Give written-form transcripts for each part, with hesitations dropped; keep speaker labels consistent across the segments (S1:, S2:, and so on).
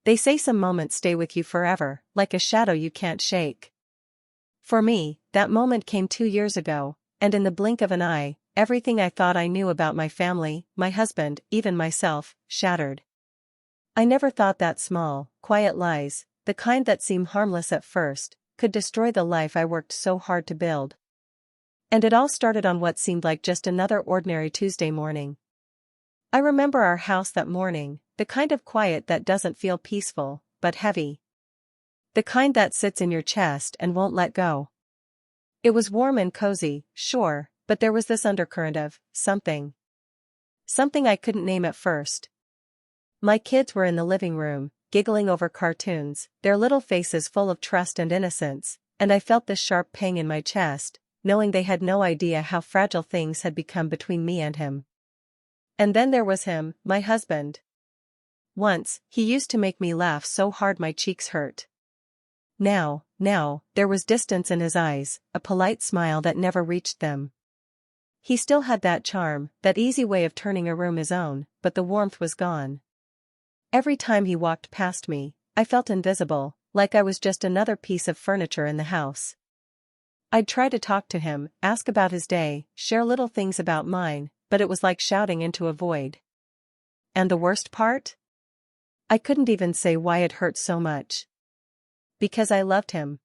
S1: They say some moments stay with you forever, like a shadow you can't shake. For me, that moment came 2 years ago, and in the blink of an eye, everything I thought I knew about my family, my husband, even myself, shattered. I never thought that small, quiet lies, the kind that seem harmless at first, could destroy the life I worked so hard to build. And it all started on what seemed like just another ordinary Tuesday morning. I remember our house that morning, the kind of quiet that doesn't feel peaceful, but heavy. The kind that sits in your chest and won't let go. It was warm and cozy, sure, but there was this undercurrent of something. Something I couldn't name at first. My kids were in the living room, giggling over cartoons, their little faces full of trust and innocence, and I felt this sharp pang in my chest, knowing they had no idea how fragile things had become between me and him. And then there was him, my husband. Once, he used to make me laugh so hard my cheeks hurt. Now, there was distance in his eyes, a polite smile that never reached them. He still had that charm, that easy way of turning a room his own, but the warmth was gone. Every time he walked past me, I felt invisible, like I was just another piece of furniture in the house. I'd try to talk to him, ask about his day, share little things about mine, but it was like shouting into a void. And the worst part? I couldn't even say why it hurt so much. Because I loved him.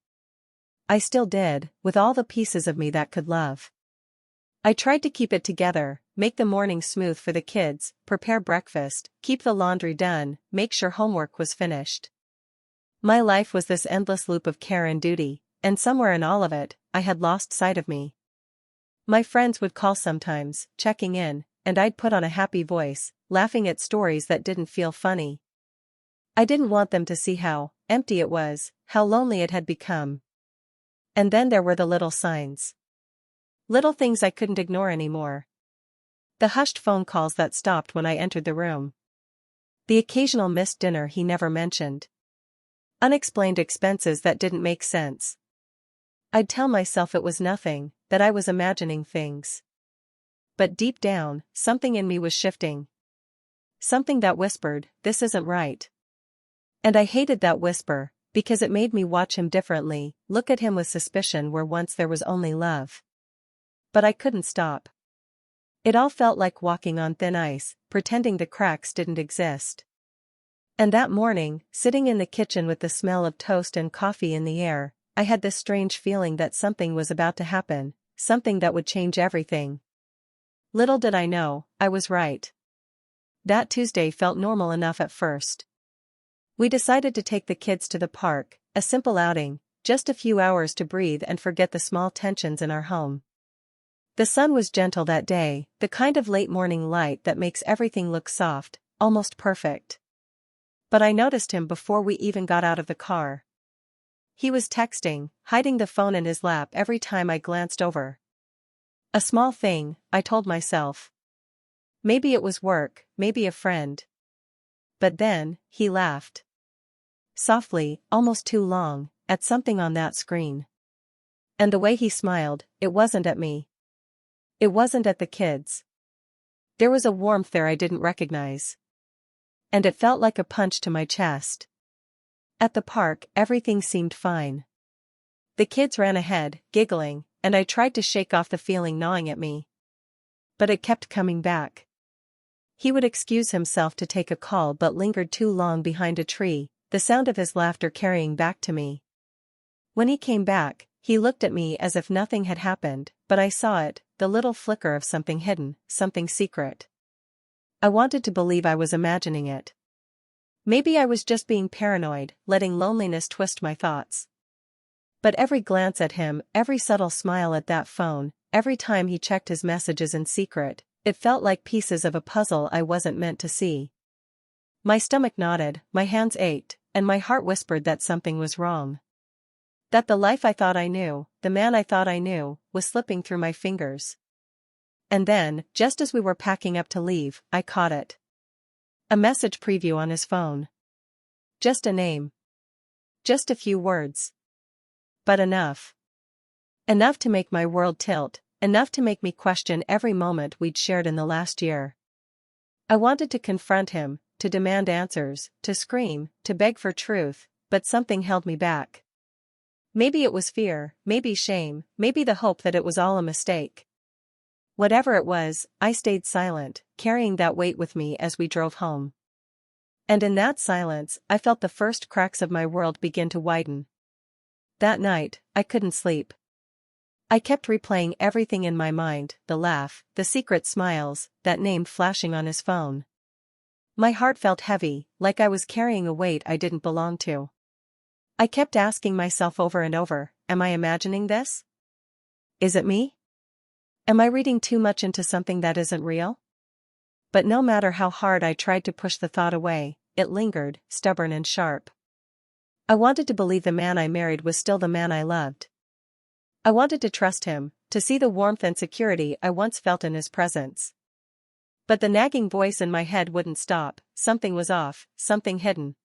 S1: I still did, with all the pieces of me that could love. I tried to keep it together, make the morning smooth for the kids, prepare breakfast, keep the laundry done, make sure homework was finished. My life was this endless loop of care and duty, and somewhere in all of it, I had lost sight of me. My friends would call sometimes, checking in, and I'd put on a happy voice, laughing at stories that didn't feel funny. I didn't want them to see how empty it was, how lonely it had become. And then there were the little signs. Little things I couldn't ignore anymore. The hushed phone calls that stopped when I entered the room. The occasional missed dinner he never mentioned. Unexplained expenses that didn't make sense. I'd tell myself it was nothing, that I was imagining things. But deep down, something in me was shifting. Something that whispered, "This isn't right." And I hated that whisper, because it made me watch him differently, look at him with suspicion where once there was only love. But I couldn't stop. It all felt like walking on thin ice, pretending the cracks didn't exist. And that morning, sitting in the kitchen with the smell of toast and coffee in the air, I had this strange feeling that something was about to happen, something that would change everything. Little did I know, I was right. That Tuesday felt normal enough at first. We decided to take the kids to the park, a simple outing, just a few hours to breathe and forget the small tensions in our home. The sun was gentle that day, the kind of late morning light that makes everything look soft, almost perfect. But I noticed him before we even got out of the car. He was texting, hiding the phone in his lap every time I glanced over. A small thing, I told myself. Maybe it was work, maybe a friend. But then, he laughed. Softly, almost too long, at something on that screen. And the way he smiled, it wasn't at me. It wasn't at the kids. There was a warmth there I didn't recognize. And it felt like a punch to my chest. At the park, everything seemed fine. The kids ran ahead, giggling, and I tried to shake off the feeling gnawing at me. But it kept coming back. He would excuse himself to take a call but lingered too long behind a tree, the sound of his laughter carrying back to me. When he came back, he looked at me as if nothing had happened, but I saw it, the little flicker of something hidden, something secret. I wanted to believe I was imagining it. Maybe I was just being paranoid, letting loneliness twist my thoughts. But every glance at him, every subtle smile at that phone, every time he checked his messages in secret, it felt like pieces of a puzzle I wasn't meant to see. My stomach knotted, my hands ached, and my heart whispered that something was wrong. That the life I thought I knew, the man I thought I knew, was slipping through my fingers. And then, just as we were packing up to leave, I caught it. A message preview on his phone. Just a name. Just a few words. But enough. Enough to make my world tilt, enough to make me question every moment we'd shared in the last year. I wanted to confront him, to demand answers, to scream, to beg for truth, but something held me back. Maybe it was fear, maybe shame, maybe the hope that it was all a mistake. Whatever it was, I stayed silent, carrying that weight with me as we drove home. And in that silence, I felt the first cracks of my world begin to widen. That night, I couldn't sleep. I kept replaying everything in my mind, the laugh, the secret smiles, that name flashing on his phone. My heart felt heavy, like I was carrying a weight I didn't belong to. I kept asking myself over and over, am I imagining this? Is it me? Am I reading too much into something that isn't real? But no matter how hard I tried to push the thought away, it lingered, stubborn and sharp. I wanted to believe the man I married was still the man I loved. I wanted to trust him, to see the warmth and security I once felt in his presence. But the nagging voice in my head wouldn't stop, something was off, something hidden.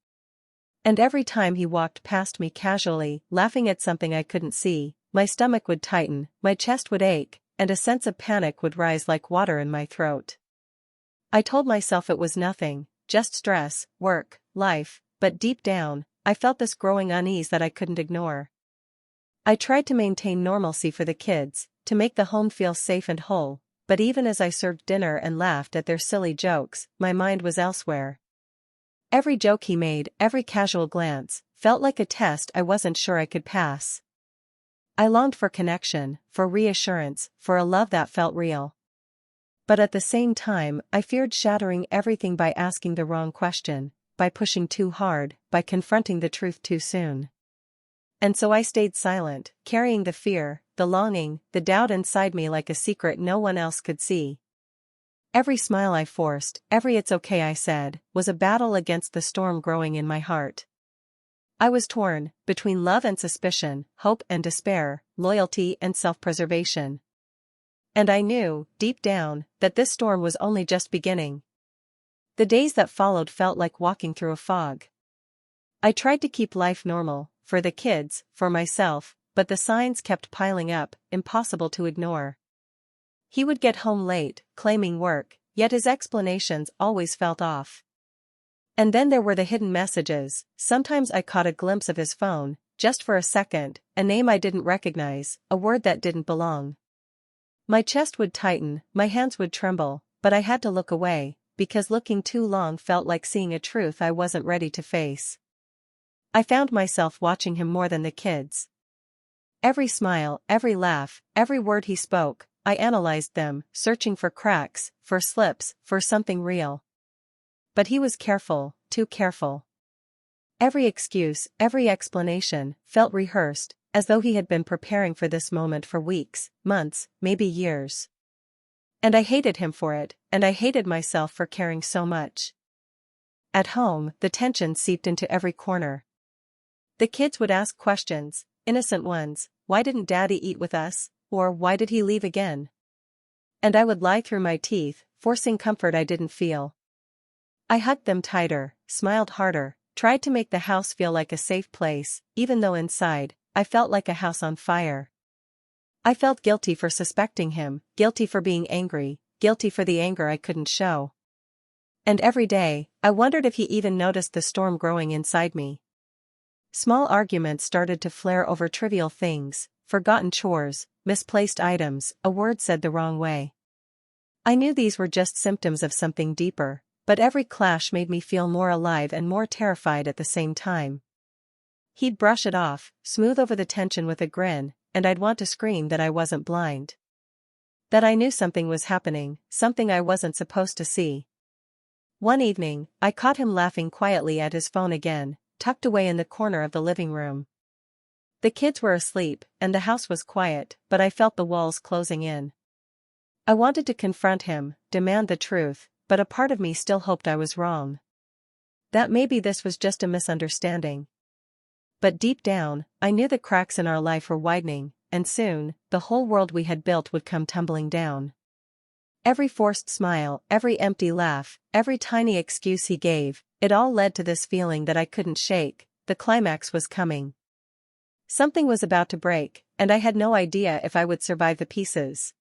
S1: And every time he walked past me casually, laughing at something I couldn't see, my stomach would tighten, my chest would ache, and a sense of panic would rise like water in my throat. I told myself it was nothing, just stress, work, life, but deep down, I felt this growing unease that I couldn't ignore. I tried to maintain normalcy for the kids, to make the home feel safe and whole, but even as I served dinner and laughed at their silly jokes, my mind was elsewhere. Every joke he made, every casual glance, felt like a test I wasn't sure I could pass. I longed for connection, for reassurance, for a love that felt real. But at the same time, I feared shattering everything by asking the wrong question, by pushing too hard, by confronting the truth too soon. And so I stayed silent, carrying the fear, the longing, the doubt inside me like a secret no one else could see. Every smile I forced, every "it's okay" I said, was a battle against the storm growing in my heart. I was torn, between love and suspicion, hope and despair, loyalty and self-preservation. And I knew, deep down, that this storm was only just beginning. The days that followed felt like walking through a fog. I tried to keep life normal, for the kids, for myself, but the signs kept piling up, impossible to ignore. He would get home late, claiming work, yet his explanations always felt off. And then there were the hidden messages. Sometimes I caught a glimpse of his phone, just for a second, a name I didn't recognize, a word that didn't belong. My chest would tighten, my hands would tremble, but I had to look away, because looking too long felt like seeing a truth I wasn't ready to face. I found myself watching him more than the kids. Every smile, every laugh, every word he spoke, I analyzed them, searching for cracks, for slips, for something real. But he was careful, too careful. Every excuse, every explanation, felt rehearsed, as though he had been preparing for this moment for weeks, months, maybe years. And I hated him for it, and I hated myself for caring so much. At home, the tension seeped into every corner. The kids would ask questions, innocent ones: why didn't Daddy eat with us? Or why did he leave again? And I would lie through my teeth, forcing comfort I didn't feel. I hugged them tighter, smiled harder, tried to make the house feel like a safe place, even though inside, I felt like a house on fire. I felt guilty for suspecting him, guilty for being angry, guilty for the anger I couldn't show. And every day, I wondered if he even noticed the storm growing inside me. Small arguments started to flare over trivial things, forgotten chores, misplaced items, a word said the wrong way. I knew these were just symptoms of something deeper, but every clash made me feel more alive and more terrified at the same time. He'd brush it off, smooth over the tension with a grin, and I'd want to scream that I wasn't blind. That I knew something was happening, something I wasn't supposed to see. One evening, I caught him laughing quietly at his phone again, tucked away in the corner of the living room. The kids were asleep, and the house was quiet, but I felt the walls closing in. I wanted to confront him, demand the truth, but a part of me still hoped I was wrong. That maybe this was just a misunderstanding. But deep down, I knew the cracks in our life were widening, and soon, the whole world we had built would come tumbling down. Every forced smile, every empty laugh, every tiny excuse he gave, it all led to this feeling that I couldn't shake. The climax was coming. Something was about to break, and I had no idea if I would survive the pieces.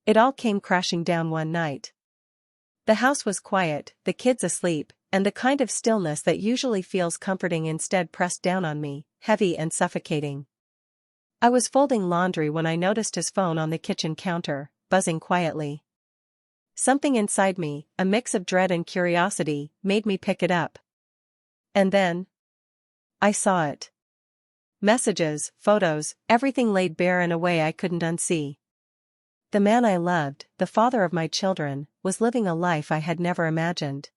S1: It all came crashing down one night. The house was quiet, the kids asleep, and the kind of stillness that usually feels comforting instead pressed down on me, heavy and suffocating. I was folding laundry when I noticed his phone on the kitchen counter, buzzing quietly. Something inside me, a mix of dread and curiosity, made me pick it up. And then I saw it. Messages, photos, everything laid bare in a way I couldn't unsee. The man I loved, the father of my children, was living a life I had never imagined.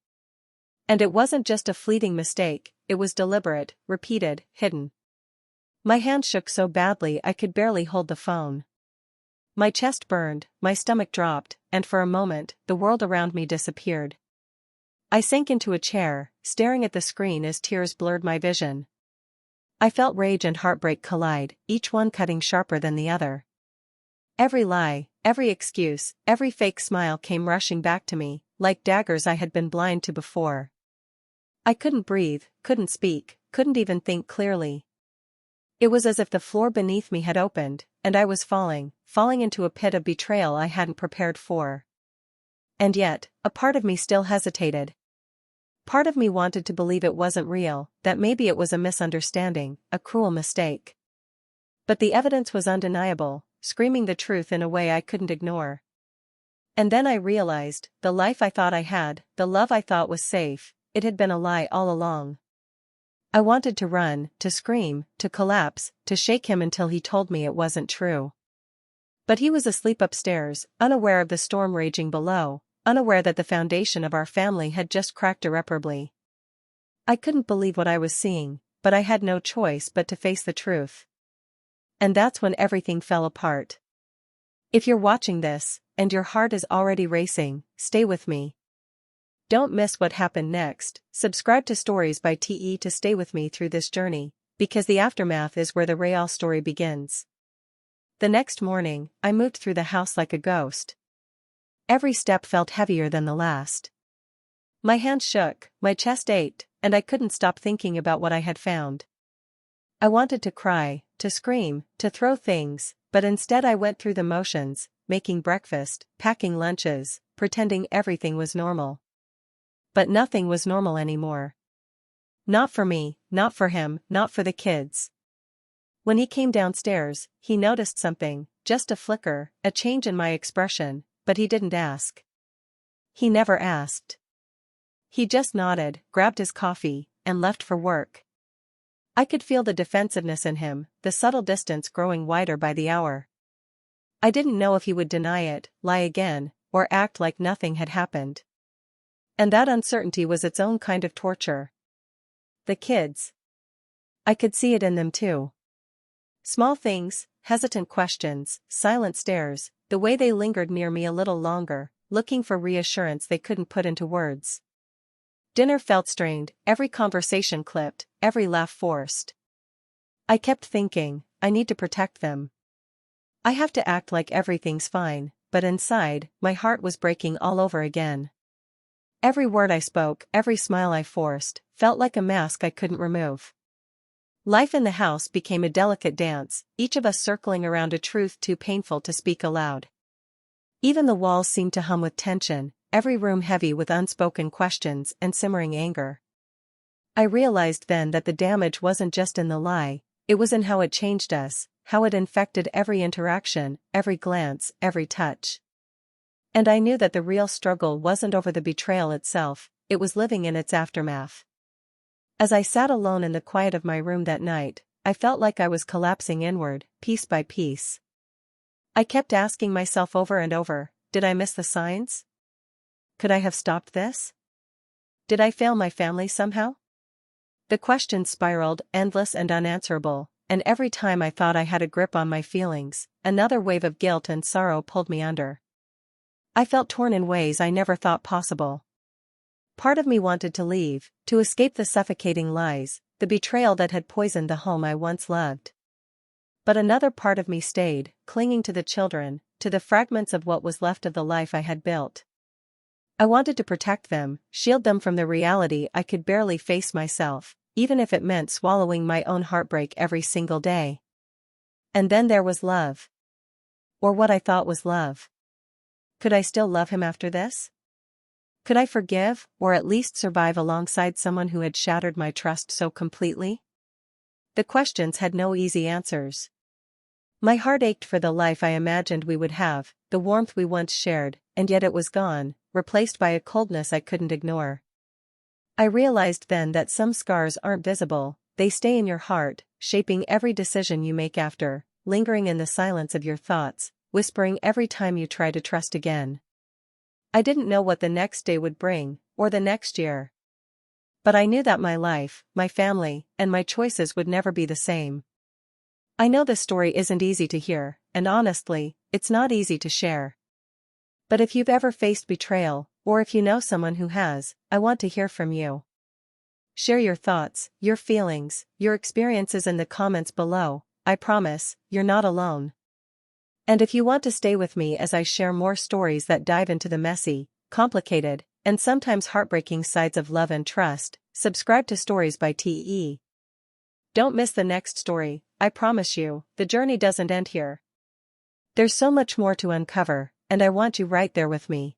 S1: And it wasn't just a fleeting mistake, it was deliberate, repeated, hidden. My hand shook so badly I could barely hold the phone. My chest burned, my stomach dropped, and for a moment, the world around me disappeared. I sank into a chair, staring at the screen as tears blurred my vision. I felt rage and heartbreak collide, each one cutting sharper than the other. Every lie, every excuse, every fake smile came rushing back to me, like daggers I had been blind to before. I couldn't breathe, couldn't speak, couldn't even think clearly. It was as if the floor beneath me had opened, and I was falling into a pit of betrayal I hadn't prepared for. And yet, a part of me still hesitated. Part of me wanted to believe it wasn't real, that maybe it was a misunderstanding, a cruel mistake. But the evidence was undeniable, screaming the truth in a way I couldn't ignore. And then I realized, the life I thought I had, the love I thought was safe, it had been a lie all along. I wanted to run, to scream, to collapse, to shake him until he told me it wasn't true. But he was asleep upstairs, unaware of the storm raging below, unaware that the foundation of our family had just cracked irreparably. I couldn't believe what I was seeing, but I had no choice but to face the truth. And that's when everything fell apart. If you're watching this, and your heart is already racing, stay with me. Don't miss what happened next. Subscribe to Stories by TE to stay with me through this journey, because the aftermath is where the real story begins. The next morning, I moved through the house like a ghost. Every step felt heavier than the last. My hands shook, my chest ached, and I couldn't stop thinking about what I had found. I wanted to cry, to scream, to throw things, but instead I went through the motions, making breakfast, packing lunches, pretending everything was normal. But nothing was normal anymore. Not for me, not for him, not for the kids. When he came downstairs, he noticed something, just a flicker, a change in my expression, but he didn't ask. He never asked. He just nodded, grabbed his coffee, and left for work. I could feel the defensiveness in him, the subtle distance growing wider by the hour. I didn't know if he would deny it, lie again, or act like nothing had happened. And that uncertainty was its own kind of torture. The kids. I could see it in them too. Small things, hesitant questions, silent stares, the way they lingered near me a little longer, looking for reassurance they couldn't put into words. Dinner felt strained, every conversation clipped, every laugh forced. I kept thinking, I need to protect them. I have to act like everything's fine, but inside, my heart was breaking all over again. Every word I spoke, every smile I forced, felt like a mask I couldn't remove. Life in the house became a delicate dance, each of us circling around a truth too painful to speak aloud. Even the walls seemed to hum with tension, every room heavy with unspoken questions and simmering anger. I realized then that the damage wasn't just in the lie, it was in how it changed us, how it infected every interaction, every glance, every touch. And I knew that the real struggle wasn't over the betrayal itself, it was living in its aftermath. As I sat alone in the quiet of my room that night, I felt like I was collapsing inward, piece by piece. I kept asking myself over and over, did I miss the signs? Could I have stopped this? Did I fail my family somehow? The questions spiraled, endless and unanswerable, and every time I thought I had a grip on my feelings, another wave of guilt and sorrow pulled me under. I felt torn in ways I never thought possible. Part of me wanted to leave, to escape the suffocating lies, the betrayal that had poisoned the home I once loved. But another part of me stayed, clinging to the children, to the fragments of what was left of the life I had built. I wanted to protect them, shield them from the reality I could barely face myself, even if it meant swallowing my own heartbreak every single day. And then there was love. Or what I thought was love. Could I still love him after this? Could I forgive, or at least survive alongside someone who had shattered my trust so completely? The questions had no easy answers. My heart ached for the life I imagined we would have, the warmth we once shared, and yet it was gone, replaced by a coldness I couldn't ignore. I realized then that some scars aren't visible, they stay in your heart, shaping every decision you make after, lingering in the silence of your thoughts, whispering every time you try to trust again. I didn't know what the next day would bring, or the next year. But I knew that my life, my family, and my choices would never be the same. I know this story isn't easy to hear, and honestly, it's not easy to share. But if you've ever faced betrayal, or if you know someone who has, I want to hear from you. Share your thoughts, your feelings, your experiences in the comments below. I promise, you're not alone. And if you want to stay with me as I share more stories that dive into the messy, complicated, and sometimes heartbreaking sides of love and trust, subscribe to Stories by TE. Don't miss the next story. I promise you, the journey doesn't end here. There's so much more to uncover, and I want you right there with me.